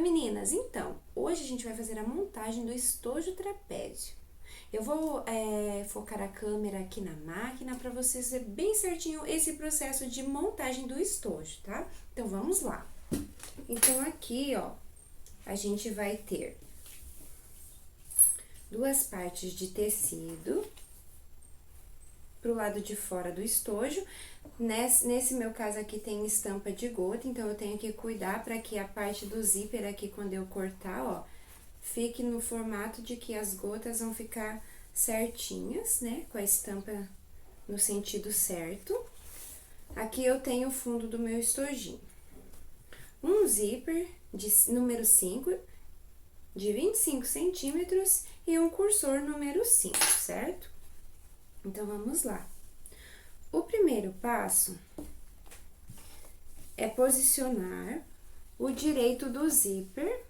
Oi meninas, então, hoje a gente vai fazer a montagem do estojo trapézio. Eu vou focar a câmera aqui na máquina para vocês ver bem certinho esse processo de montagem do estojo, tá? Então, vamos lá. Então, aqui, ó, a gente vai ter duas partes de tecido pro lado de fora do estojo. Nesse meu caso aqui tem estampa de gota, então eu tenho que cuidar para que a parte do zíper aqui, quando eu cortar, ó, fique no formato de que as gotas vão ficar certinhas, né? Com a estampa no sentido certo. Aqui eu tenho o fundo do meu estojinho. Um zíper de número 5, de 25 centímetros e um cursor número 5, certo? Então, vamos lá. O primeiro passo é posicionar o direito do zíper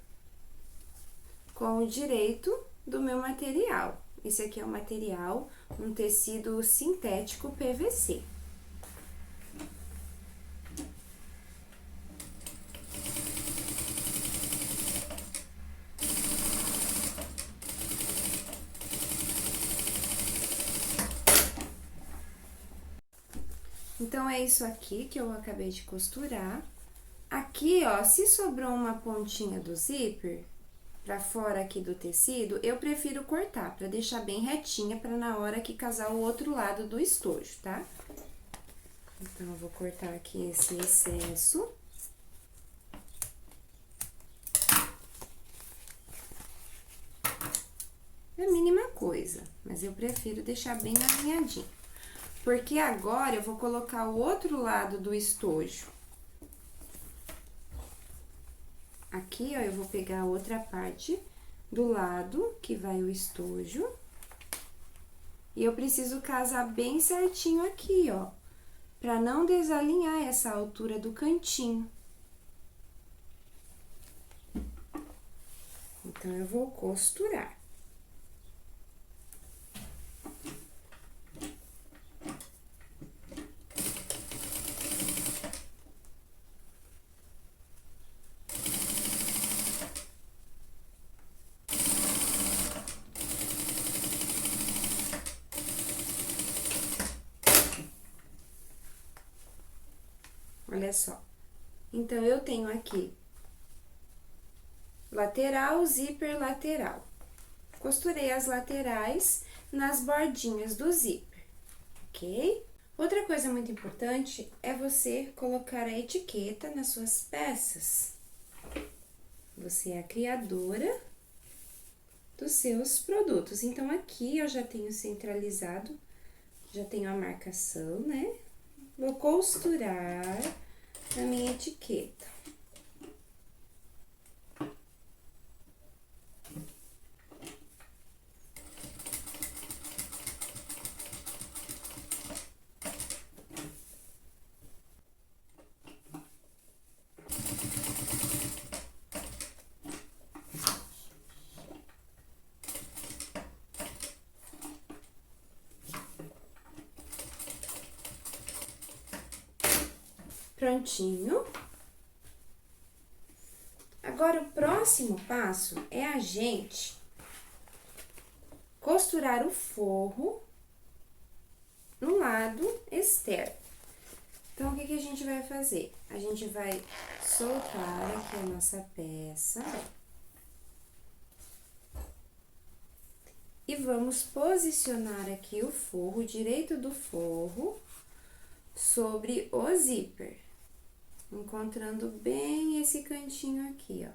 com o direito do meu material. Esse aqui é o material, um tecido sintético PVC. Então, é isso aqui que eu acabei de costurar. Aqui, ó, se sobrou uma pontinha do zíper pra fora aqui do tecido, eu prefiro cortar, pra deixar bem retinha, pra na hora que casar o outro lado do estojo, tá? Então, eu vou cortar aqui esse excesso. É a mínima coisa, mas eu prefiro deixar bem alinhadinho. Porque agora, eu vou colocar o outro lado do estojo. Aqui, ó, eu vou pegar a outra parte do lado que vai o estojo. E eu preciso casar bem certinho aqui, ó, pra não desalinhar essa altura do cantinho. Então, eu vou costurar. Olha só. Então, eu tenho aqui lateral, zíper, lateral. Costurei as laterais nas bordinhas do zíper, ok? Outra coisa muito importante é você colocar a etiqueta nas suas peças. Você é a criadora dos seus produtos. Então, aqui eu já tenho centralizado, já tenho a marcação, né? Vou costurar a minha etiqueta. Prontinho. Agora, o próximo passo é a gente costurar o forro no lado externo. Então, o que que a gente vai fazer? A gente vai soltar aqui a nossa peça. E vamos posicionar aqui o forro, o direito do forro, sobre o zíper. Encontrando bem esse cantinho aqui, ó.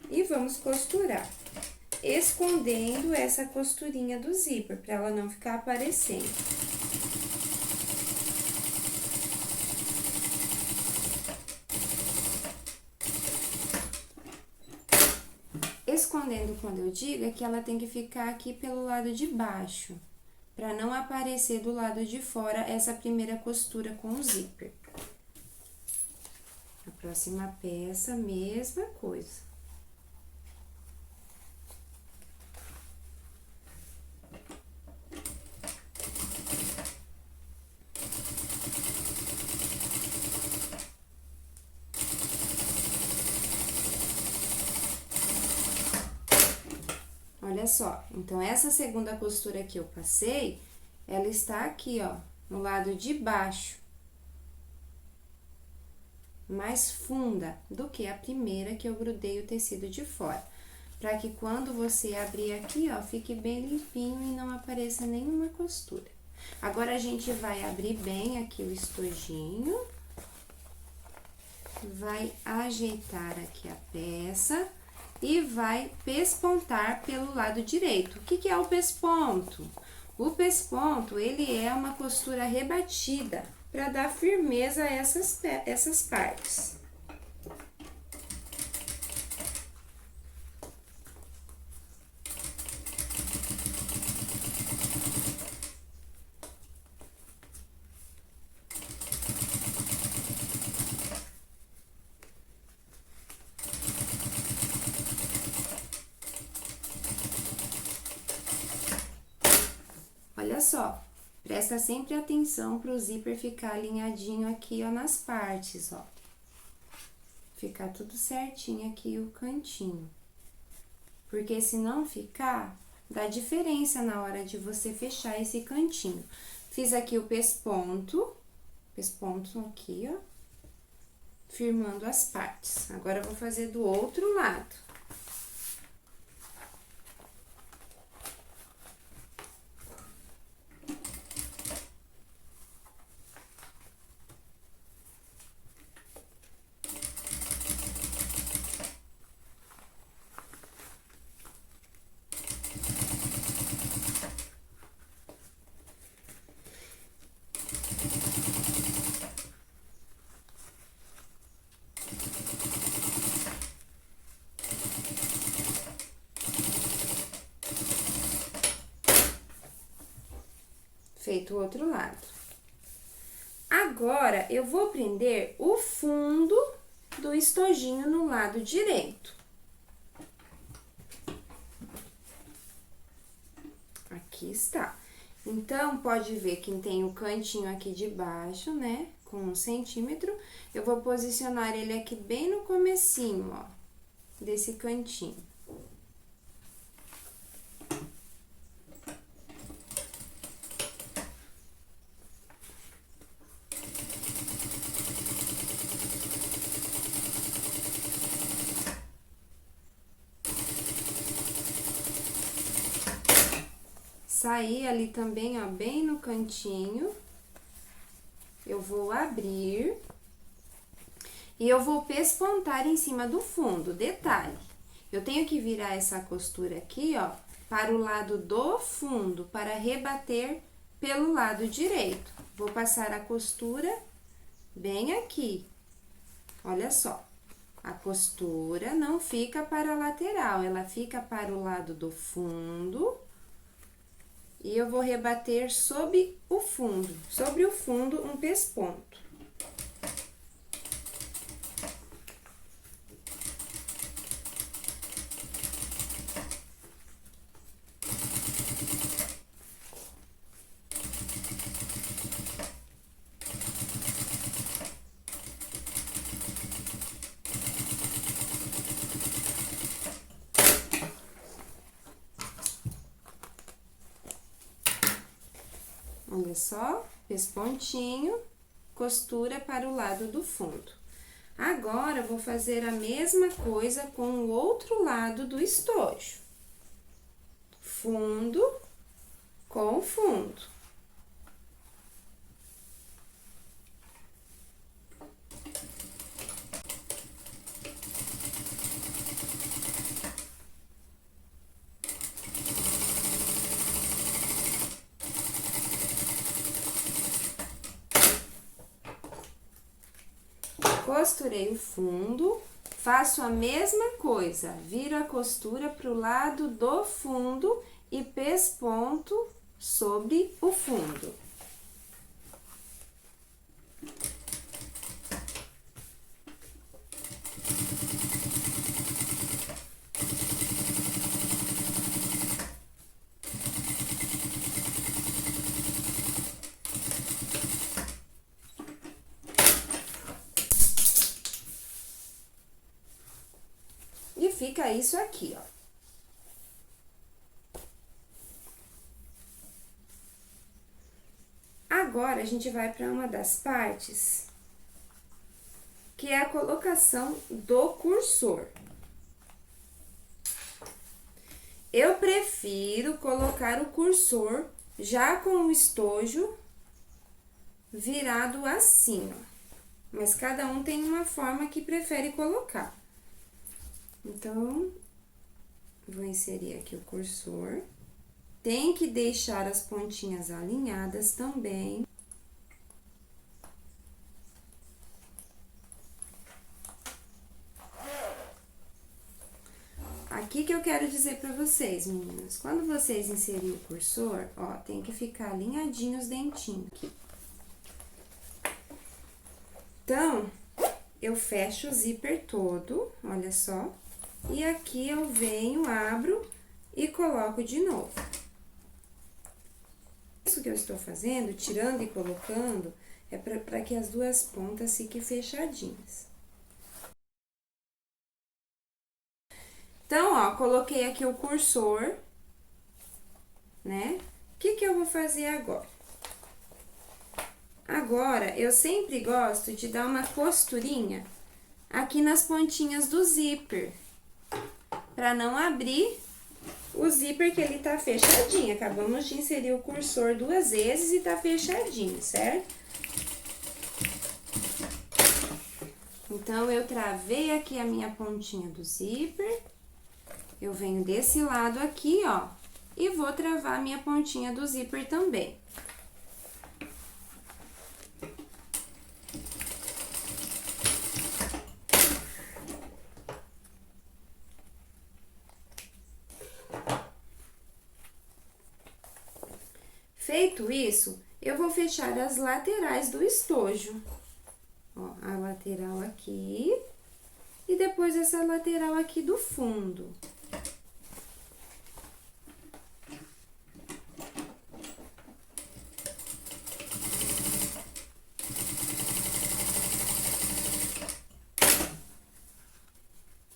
E vamos costurar, escondendo essa costurinha do zíper, pra ela não ficar aparecendo. Escondendo, quando eu digo, é que ela tem que ficar aqui pelo lado de baixo, pra não aparecer do lado de fora essa primeira costura com o zíper. A próxima peça, mesma coisa. Olha só, então, essa segunda costura que eu passei, ela está aqui, ó, no lado de baixo. Mais funda do que a primeira que eu grudei o tecido de fora. Pra que quando você abrir aqui, ó, fique bem limpinho e não apareça nenhuma costura. Agora, a gente vai abrir bem aqui o estojinho. Vai ajeitar aqui a peça e vai pespontar pelo lado direito. O que que é o pesponto? O pesponto, ele é uma costura rebatida para dar firmeza a essas partes. Olha só, presta sempre atenção pro zíper ficar alinhadinho aqui, ó, nas partes, ó. Ficar tudo certinho aqui o cantinho. Porque se não ficar, dá diferença na hora de você fechar esse cantinho. Fiz aqui o pesponto aqui, ó, firmando as partes. Agora, eu vou fazer do outro lado. Feito o outro lado. Agora, eu vou prender o fundo do estojinho no lado direito. Aqui está. Então, pode ver que tem o cantinho aqui de baixo, né? Com 1 centímetro. Eu vou posicionar ele aqui bem no comecinho, ó, desse cantinho. Saí ali também, ó, bem no cantinho. Eu vou abrir e eu vou pespontar em cima do fundo. Detalhe, eu tenho que virar essa costura aqui, ó, para o lado do fundo, para rebater pelo lado direito. Vou passar a costura bem aqui. Olha só, a costura não fica para a lateral, ela fica para o lado do fundo. E eu vou rebater sobre o fundo um pesponto. Olha só, pespontinho, costura para o lado do fundo. Agora, eu vou fazer a mesma coisa com o outro lado do estojo. Fundo com fundo. Costurei o fundo, faço a mesma coisa, viro a costura pro lado do fundo e pesponto sobre o fundo. E fica isso aqui, ó. agora, a gente vai para uma das partes, que é a colocação do cursor. Eu prefiro colocar o cursor já com o estojo virado assim, ó. Mas cada um tem uma forma que prefere colocar. Então, vou inserir aqui o cursor. Tem que deixar as pontinhas alinhadas também. Aqui que eu quero dizer pra vocês, meninas. Quando vocês inserirem o cursor, ó, tem que ficar alinhadinho os dentinhos aqui. Então, eu fecho o zíper todo, olha só. E aqui eu venho, abro e coloco de novo. Isso que eu estou fazendo, tirando e colocando, é para que as duas pontas fiquem fechadinhas. Então, ó, coloquei aqui o cursor, né? O que que eu vou fazer agora? Agora, eu sempre gosto de dar uma costurinha aqui nas pontinhas do zíper, para não abrir o zíper, que ele tá fechadinho. Acabamos de inserir o cursor 2 vezes e tá fechadinho, certo? Então, eu travei aqui a minha pontinha do zíper, eu venho desse lado aqui, ó, e vou travar a minha pontinha do zíper também. Feito isso, eu vou fechar as laterais do estojo. Ó, a lateral aqui e depois essa lateral aqui do fundo.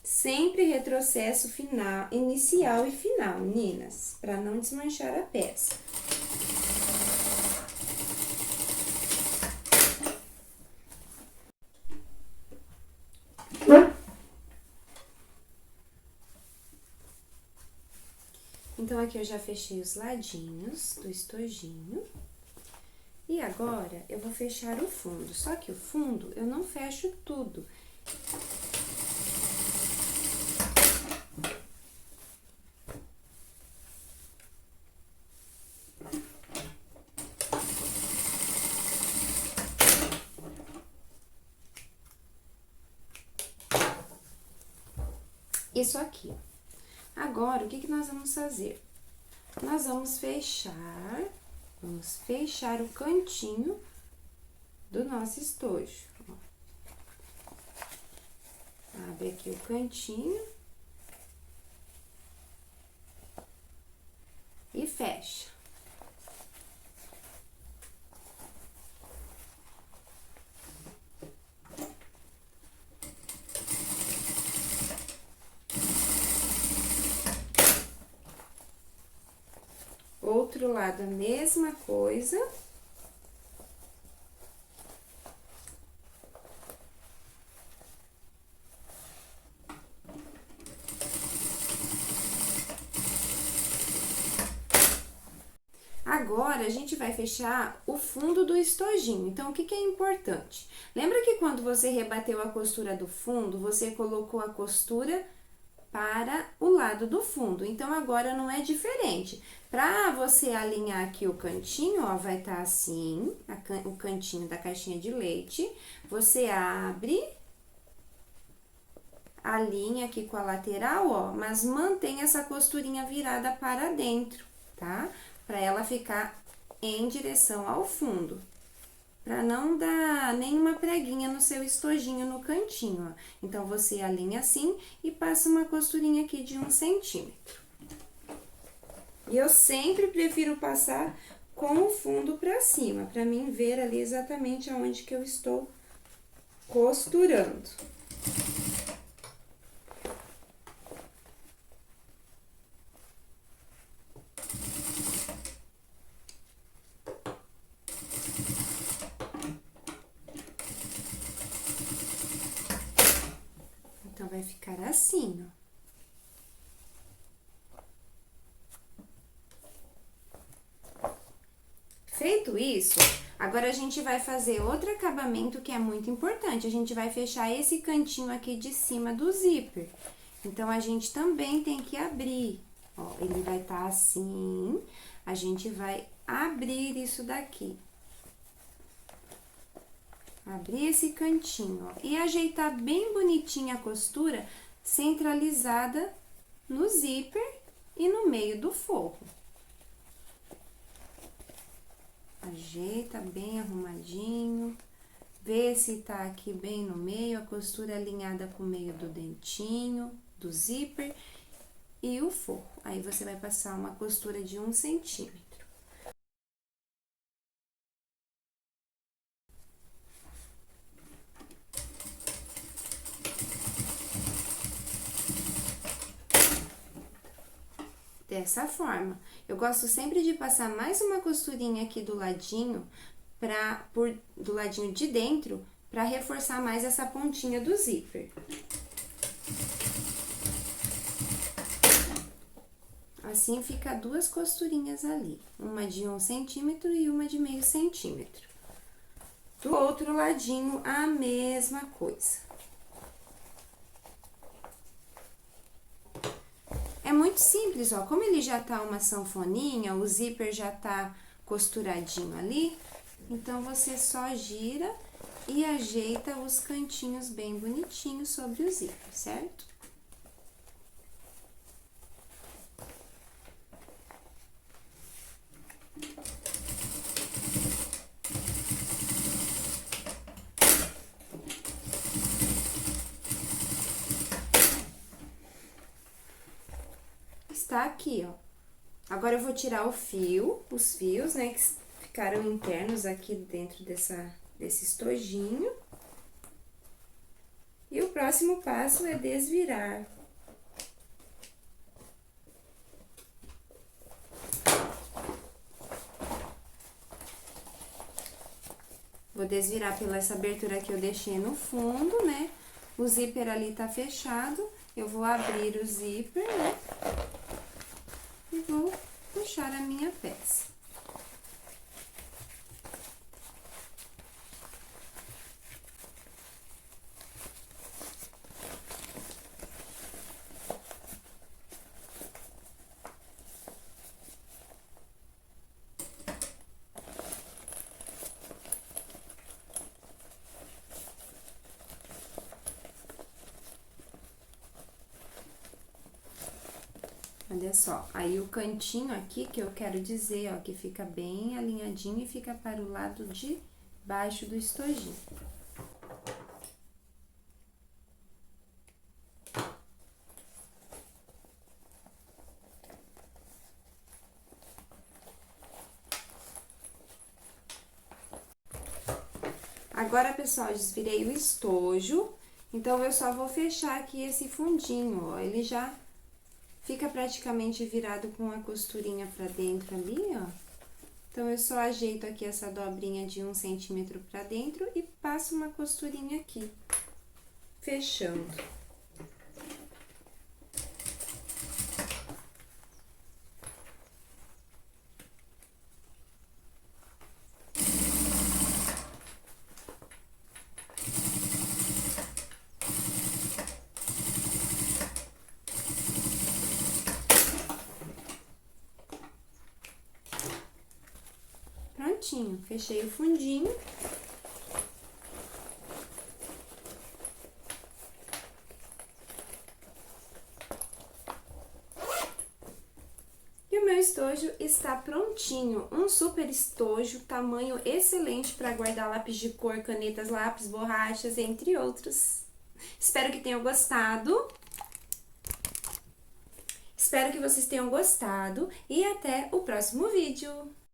Sempre retrocesso final, inicial e final, meninas, para não desmanchar a peça. Então, aqui eu já fechei os ladinhos do estojinho. E agora, eu vou fechar o fundo. Só que o fundo, eu não fecho tudo. Isso aqui, ó. Agora, o que que nós vamos fazer? Nós vamos fechar o cantinho do nosso estojo. Ó. Abre aqui o cantinho e fecha. Outro lado, a mesma coisa. Agora, a gente vai fechar o fundo do estojinho. Então, o que que é importante? Lembra que quando você rebateu a costura do fundo, você colocou a costura para o lado do fundo. Então, agora não é diferente. Pra você alinhar aqui o cantinho, ó, vai estar assim, o cantinho da caixinha de leite. Você abre, alinha aqui com a lateral, ó, mas mantém essa costurinha virada para dentro, tá? Pra ela ficar em direção ao fundo. Pra não dar nenhuma preguinha no seu estojinho no cantinho, ó. Então, você alinha assim e passa uma costurinha aqui de 1 centímetro. E eu sempre prefiro passar com o fundo pra cima, pra mim ver ali exatamente aonde que eu estou costurando. vai ficar assim, ó. Feito isso, agora a gente vai fazer outro acabamento que é muito importante. A gente vai fechar esse cantinho aqui de cima do zíper. Então, a gente também tem que abrir. Ó, ele vai estar assim, a gente vai abrir isso daqui. Abrir esse cantinho, ó, e ajeitar bem bonitinha a costura, centralizada no zíper e no meio do forro. Ajeita bem arrumadinho, vê se tá aqui bem no meio, a costura alinhada com o meio do dentinho, do zíper e o forro. Aí, você vai passar uma costura de 1 centímetro. Dessa forma. Eu gosto sempre de passar mais uma costurinha aqui do ladinho, do ladinho de dentro, pra reforçar mais essa pontinha do zíper. Assim, fica 2 costurinhas ali, uma de 1 centímetro e uma de meio centímetro. Do outro ladinho, a mesma coisa. É muito simples, ó, como ele já tá uma sanfoninha, o zíper já tá costuradinho ali, então, você só gira e ajeita os cantinhos bem bonitinhos sobre o zíper, certo? Está aqui, ó. Agora, eu vou tirar os fios, né, que ficaram internos aqui dentro desse estojinho. E o próximo passo é desvirar. Vou desvirar pela essa abertura que eu deixei no fundo, né? O zíper ali tá fechado, eu vou abrir o zíper, né? E vou puxar a minha peça. Olha só, aí o cantinho aqui que eu quero dizer, ó, que fica bem alinhadinho e fica para o lado de baixo do estojinho. Agora, pessoal, desvirei o estojo, então, eu só vou fechar aqui esse fundinho, ó, ele já fica praticamente virado com a costurinha pra dentro ali, ó. Então, eu só ajeito aqui essa dobrinha de 1 centímetro pra dentro e passo uma costurinha aqui, fechando. Prontinho, fechei o fundinho. E o meu estojo está prontinho, um super estojo, tamanho excelente para guardar lápis de cor, canetas, lápis, borrachas, entre outros. Espero que tenham gostado. Espero que vocês tenham gostado e até o próximo vídeo.